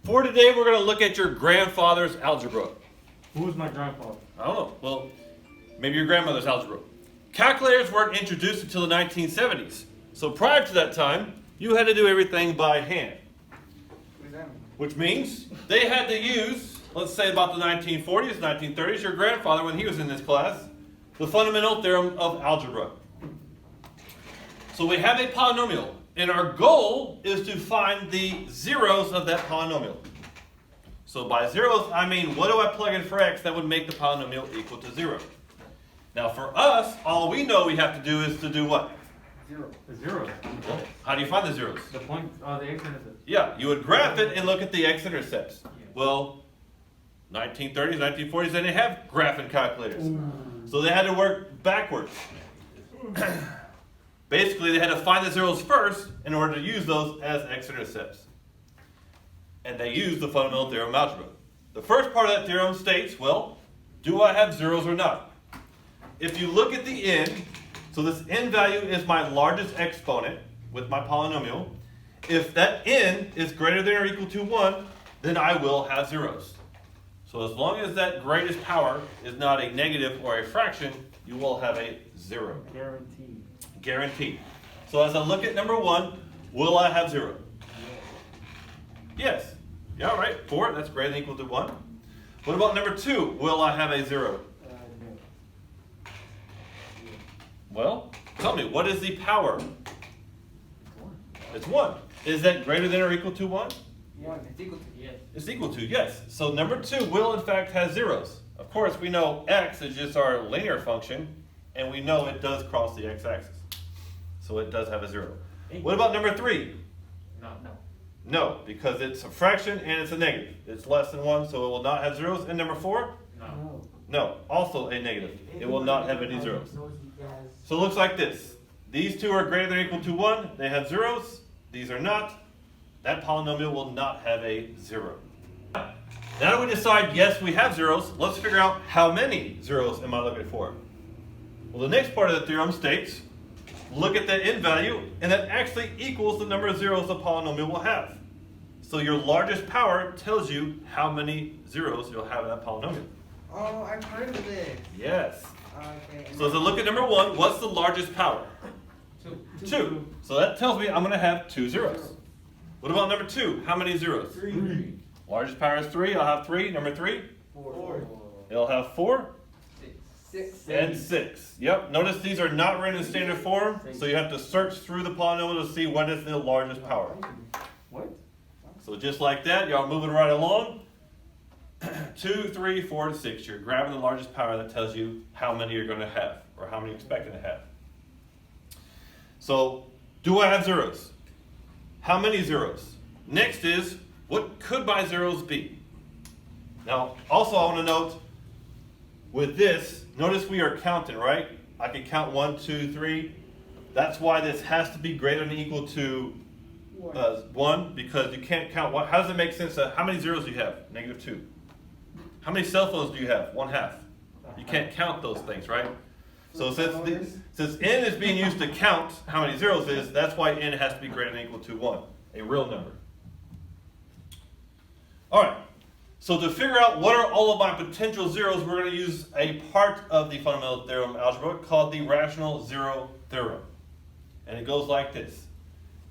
For today, we're going to look at your grandfather's algebra. Who was my grandfather? I don't know. Well, maybe your grandmother's algebra. Calculators weren't introduced until the 1970s. So prior to that time, you had to do everything by hand. Which means they had to use, let's say about the 1940s, 1930s, your grandfather, when he was in this class, the Fundamental Theorem of Algebra. So we have a polynomial, and our goal is to find the zeros of that polynomial. So by zeros, I mean, what do I plug in for x that would make the polynomial equal to 0? Now for us, all we know we have to do is to do what? The zeros. Well, how do you find the zeros? The point, the x-intercepts. Yeah, you would graph it and look at the x-intercepts. Yeah. Well, 1930s, 1940s, they didn't have graphing calculators. Ooh. So they had to work backwards. Basically, they had to find the zeros first in order to use those as x-intercepts. And they used the Fundamental Theorem of Algebra. The first part of that theorem states, well, do I have zeros or not? If you look at the n, so this n value is my largest exponent with my polynomial. If that n is greater than or equal to 1, then I will have zeros. So as long as that greatest power is not a negative or a fraction, you will have a 0. Guaranteed. Guaranteed. So as I look at number 1, will I have 0? Yes. Yeah, all right. 4, that's greater than or equal to 1. What about number 2? Will I have a 0? No. Well, tell me, what is the power? It's 1. It's 1. Is that greater than or equal to 1? Yeah, it's equal to yes. It's equal to, yes. So number 2 will in fact have zeros. Of course, we know x is just our linear function, and we know it does cross the x-axis. So it does have a 0. What about number 3? No. No, because it's a fraction and it's a negative. It's less than 1, so it will not have zeros. And number 4? No. No, also a negative. It will not have any zeros. So it looks like this. These two are greater than or equal to 1. They have zeros. These are not. That polynomial will not have a 0. Now that we decide, yes, we have zeros, let's figure out how many zeros am I looking for. Well, the next part of the theorem states, look at that n value, and that actually equals the number of zeros the polynomial will have. So your largest power tells you how many zeros you'll have in that polynomial. Oh, I've heard of this. Yes. Okay. So as I look at number 1, what's the largest power? 2. So that tells me I'm going to have 2 zeros. What about number 2? How many zeros? 3. Largest power is 3. I'll have 3. Number 3? 4. It'll have 4 6. and 6. Yep. Notice these are not written in standard form, so you have to search through the polynomial to see what is the largest power. What? So just like that, y'all moving right along. 2, 3, 4, and 6. You're grabbing the largest power that tells you how many you're going to have, or how many you're expecting to have. So, do I have zeros? How many zeros? Next is, what could my zeros be? Now, also I want to note, with this, notice we are counting, right? I can count 1, 2, 3. That's why this has to be greater than or equal to 1, because you can't count. How does it make sense? How many zeros do you have? -2. How many cell phones do you have? 1/2. You can't count those things, right? So since n is being used to count how many zeros is, that's why n has to be greater than or equal to 1, a real number. All right, so to figure out what are all of my potential zeros, we're going to use a part of the Fundamental Theorem of Algebra called the rational zero theorem. And it goes like this.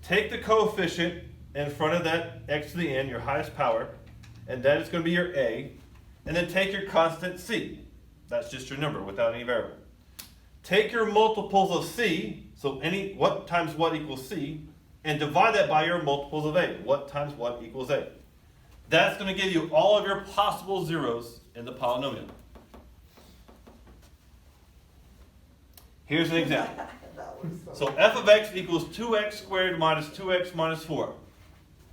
Take the coefficient in front of that x to the n, your highest power, and that is going to be your a, and then take your constant c. That's just your number without any variable. Take your multiples of c, so what times what equals c, and divide that by your multiples of a. What times what equals a. That's going to give you all of your possible zeros in the polynomial. Here's an example. So f of x equals 2x squared minus 2x minus 4.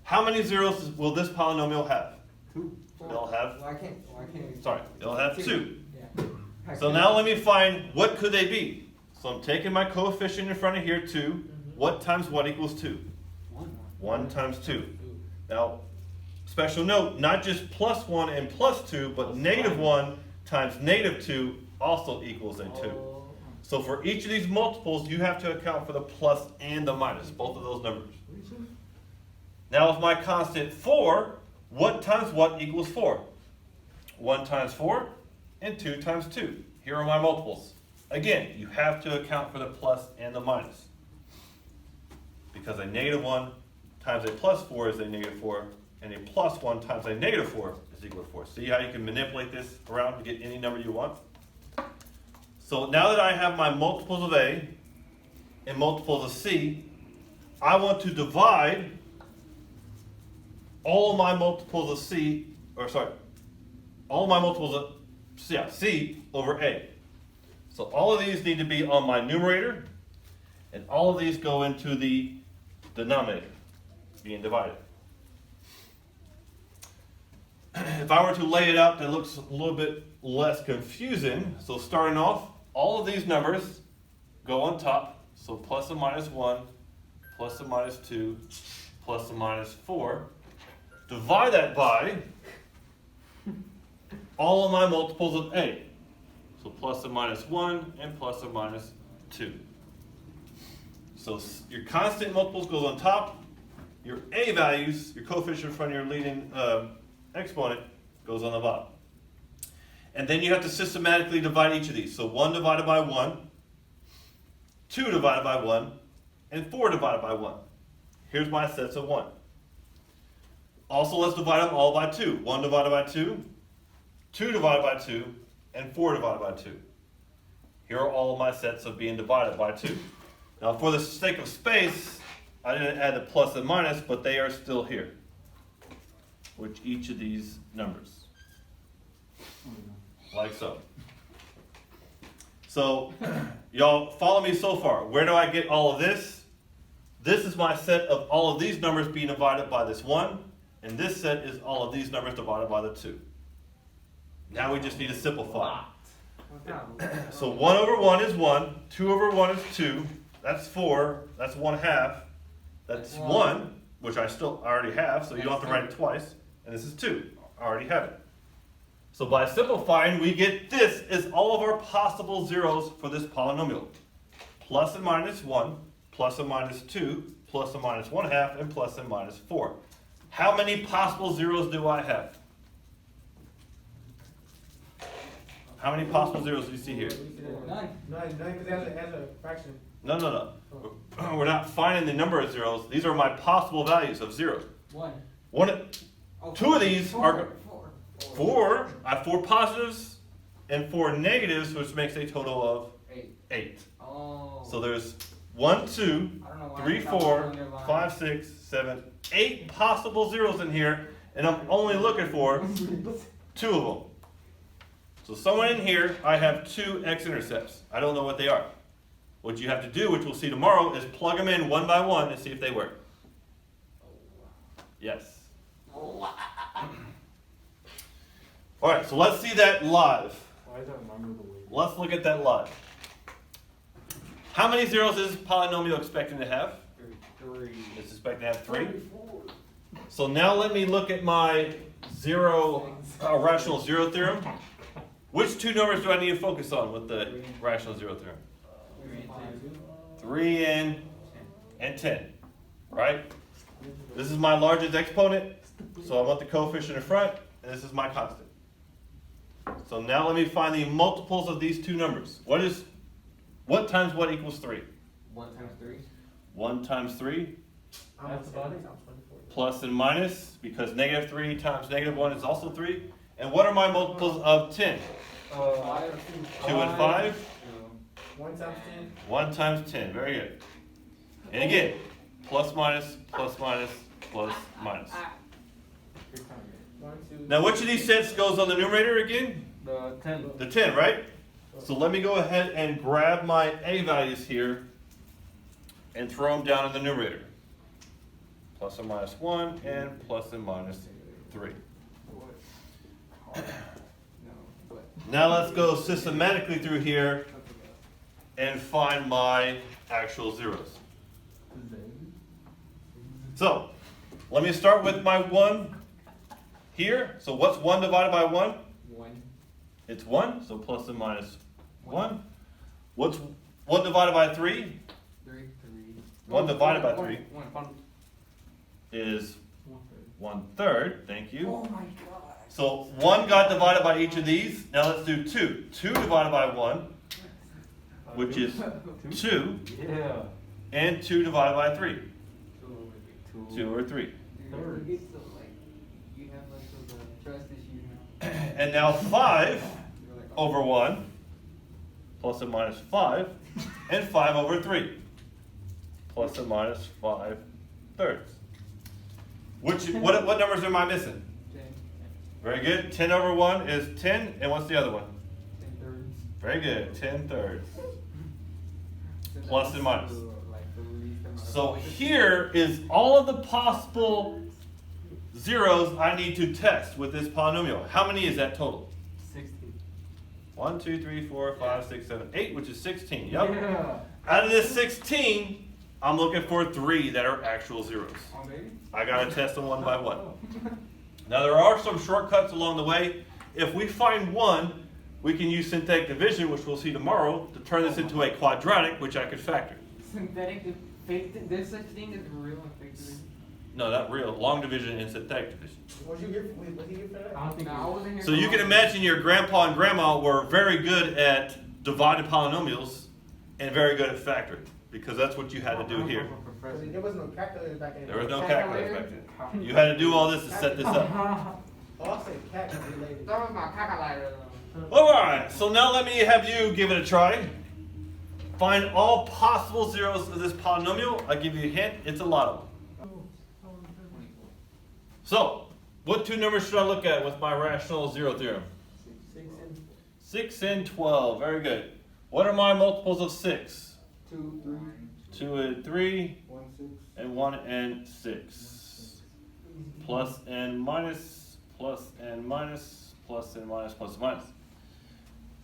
How many zeros will this polynomial have? 2. It'll have, Why can't sorry, it'll have 2. Yeah. So now let me find, what could they be? So I'm taking my coefficient in front of here, 2. What times what equals 2? 1 times 2. Now, special note, not just plus 1 and plus 2, but -1 times -2 also equals a 2. So for each of these multiples, you have to account for the plus and the minus, both of those numbers. Now with my constant 4, What times what equals 4? 1 times 4 and 2 times 2. Here are my multiples. Again, you have to account for the plus and the minus. Because a -1 times a plus 4 is a -4, and a plus 1 times a -4 is equal to 4. See how you can manipulate this around to get any number you want? So now that I have my multiples of A and multiples of C, I want to divide all my multiples of C, all my multiples of C over A. So all of these need to be on my numerator, and all of these go into the denominator, being divided. If I were to lay it out, that looks a little bit less confusing. So starting off, all of these numbers go on top. So plus and minus 1, plus and minus 2, plus and minus 4. Divide that by all of my multiples of A. So plus and minus 1 and plus and minus 2. So your constant multiples goes on top. Your A values, your coefficient from your leading exponent, goes on the bottom. And then you have to systematically divide each of these. So 1 divided by 1, 2 divided by 1, and 4 divided by 1. Here's my sets of 1. Also, let's divide them all by 2. 1 divided by 2, 2 divided by 2, and 4 divided by 2. Here are all of my sets of being divided by 2. Now, for the sake of space, I didn't add the plus and minus, but they are still here, with each of these numbers, like so. So, y'all follow me so far. Where do I get all of this? This is my set of all of these numbers being divided by this 1, and this set is all of these numbers divided by the 2. Now we just need to simplify. So 1 over 1 is 1, 2 over 1 is 2, that's 4, that's 1/2, that's 1, which I already have, so you don't have to write it twice, and this is 2, I already have it. So by simplifying, we get this is all of our possible zeros for this polynomial. Plus and minus 1, plus and minus 2, plus and minus 1/2, and plus and minus 4. How many possible zeros do I have? How many possible zeros do you see here? None. None, because it has a fraction. No. We're not finding the number of zeros. These are my possible values of zeros. Two of these are 4. I have 4 positives and 4 negatives, which makes a total of 8. Oh. So there's 1, 2, I don't know why 3, I thought 4, it was underlined. 5, 6, 7, 8 possible zeros in here, and I'm only looking for 2 of them. So somewhere in here, I have 2 x-intercepts. I don't know what they are. What you have to do, which we'll see tomorrow, is plug them in one by one and see if they work. Yes. All right, so let's see that live. Why is that number the way? Let's look at that live. How many zeros is polynomial expecting to have? 3. It's expecting to have 3. So now let me look at my rational zero theorem. Which 2 numbers do I need to focus on with the rational zero theorem? 3 and 10, right? This is my largest exponent, so I want the coefficient in front, and this is my constant. So now let me find the multiples of these 2 numbers. What times what equals 3? 1 times 3. 1 times 3, That's about it. plus and minus, because -3 times -1 is also 3. And what are my multiples of 10? 2 and 5? 1 times 10. 1 times 10, very good. And again, plus minus, plus minus, plus minus. 1, 2. Now which of these sets goes on the numerator again? The 10. The 10, right? So let me go ahead and grab my A values here and throw them down in the numerator. Plus and minus 1 and plus and minus 3. Now let's go systematically through here and find my actual zeros. So, let me start with my 1 here. So what's 1 divided by 1? 1. It's 1, so plus and minus 1. What's 1 divided by 3? 3. 1 divided by 3 1. is 1/3. Thank you. Oh my god. So 1 got divided by each of these. Now let's do 2. 2 divided by 1, which is 2, Yeah. and 2 divided by 3. 2. 2 or 3. Third. You get so like, you have like those trust issues now. And now 5 You're like, oh. over 1, plus or minus 5, and 5 over 3, plus or minus 5/3. What numbers am I missing? 10. Very good. 10 over 1 is 10, and what's the other one? 10 Very good. 10/3. So Plus that's and minus. like the least amount of So factors. here is all of the possible zeros I need to test with this polynomial. How many is that total? 60. 1, 2, 3, 4, 5, 6, 7, 8, which is 16. Yep. Yeah. Out of this 16, I'm looking for 3 that are actual zeros. Oh, baby. I gotta test them one by one. Now there are some shortcuts along the way. If we find 1, we can use synthetic division, which we'll see tomorrow, to turn this into a quadratic, which I could factor. Synthetic, fake, there's such thing as real and fake division. No, not real. Long division and synthetic division. What you get? What you get for that? I don't think No, I wasn't here. So for you can long. imagine your grandpa and grandma were very good at dividing polynomials and very good at factoring, because that's what you had to do here. Because there was no calculator back in the There was no Calculator? calculator back then. You had to do all this to set this up. Oh, I said calculator. That was my calculator. Alright, so now let me have you give it a try. Find all possible zeros of this polynomial. I'll give you a hint, it's a lot of them. 24. So, what 2 numbers should I look at with my rational zero theorem? 6 and 12, very good. What are my multiples of 6? 2, 3. 2 and 3, 1, 6. and 1 and 6. Plus and minus, plus and minus, plus and minus, plus and minus.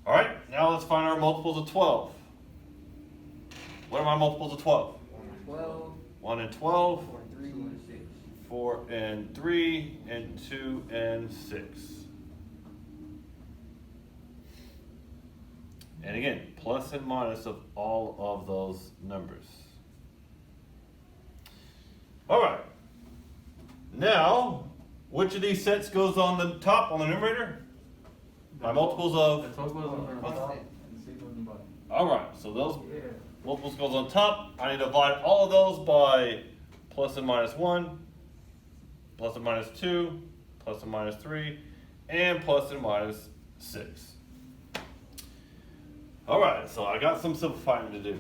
Alright, now let's find our multiples of 12. What are my multiples of 12? 12. 1 and 12, 4, 3, 6. 4 and 3, and 2 and 6. And again, plus and minus of all of those numbers. Alright. Now, which of these sets goes on the top, on the numerator? My multiples The of... total is on the What's top that? and the sequence on the bottom. Alright, so those Yeah. multiples goes on top. I need to divide all of those by plus and minus 1, plus and minus 2, plus and minus 3, and plus and minus 6. Alright, so I got some simplifying to do.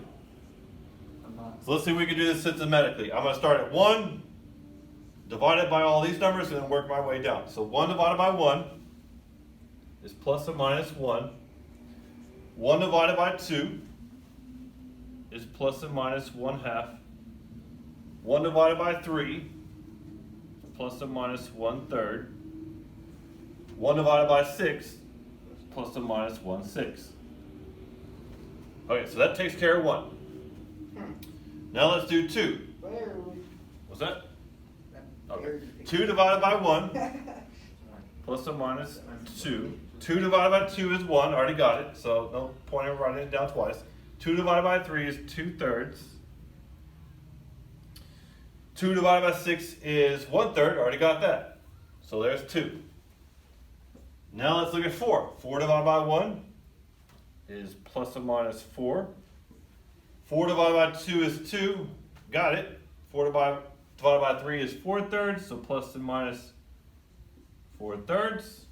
I'm not. So let's see if we can do this systematically. I'm going to start at 1, divide it by all these numbers, and then work my way down. So 1 divided by 1 is plus or minus 1. 1 divided by 2 is plus or minus 1/2. 1 divided by 3, plus or minus 1/3. 1 divided by 6, is plus or minus 1/6. Okay, so that takes care of 1. Now let's do 2. What's that? Okay. 2 divided by 1, plus or minus 2. 2 divided by 2 is 1, already got it, so no point in writing it down twice. 2 divided by 3 is 2/3. 2 divided by 6 is 1/3, already got that. So there's 2. Now let's look at 4. 4 divided by 1 is plus or minus 4. 4 divided by 2 is 2, got it. 4 divided by 3 is 4/3, so plus and minus 4/3.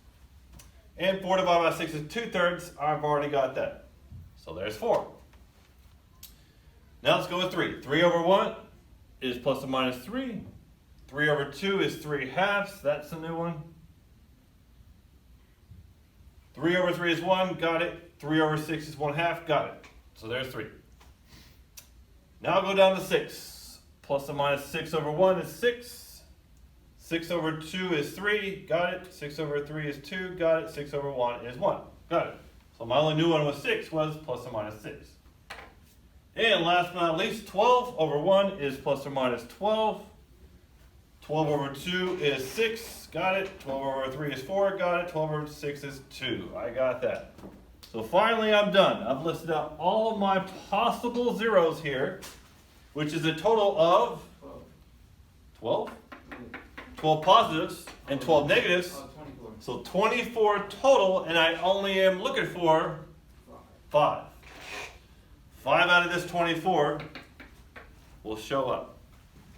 And 4 divided by 6 is 2/3, I've already got that. So there's 4. Now let's go with 3. 3 over 1 is plus or minus 3. 3 over 2 is 3/2, that's the new one. 3 over 3 is 1, got it. 3 over 6 is 1/2, got it. So there's 3. Now I'll go down to 6. Plus or minus 6 over 1 is 6. 6 over 2 is 3, got it. 6 over 3 is 2, got it. 6 over 1 is 1, got it. So my only new one with 6 was plus or minus 6. And last but not least, 12 over 1 is plus or minus 12. 12 over 2 is 6, got it. 12 over 3 is 4, got it. 12 over 6 is 2, I got that. So finally I'm done. I've listed out all of my possible zeros here, which is a total of 12? 12 positives and 12 negatives. Oh, 24. So 24 total, and I only am looking for 5. 5 out of this 24 will show up.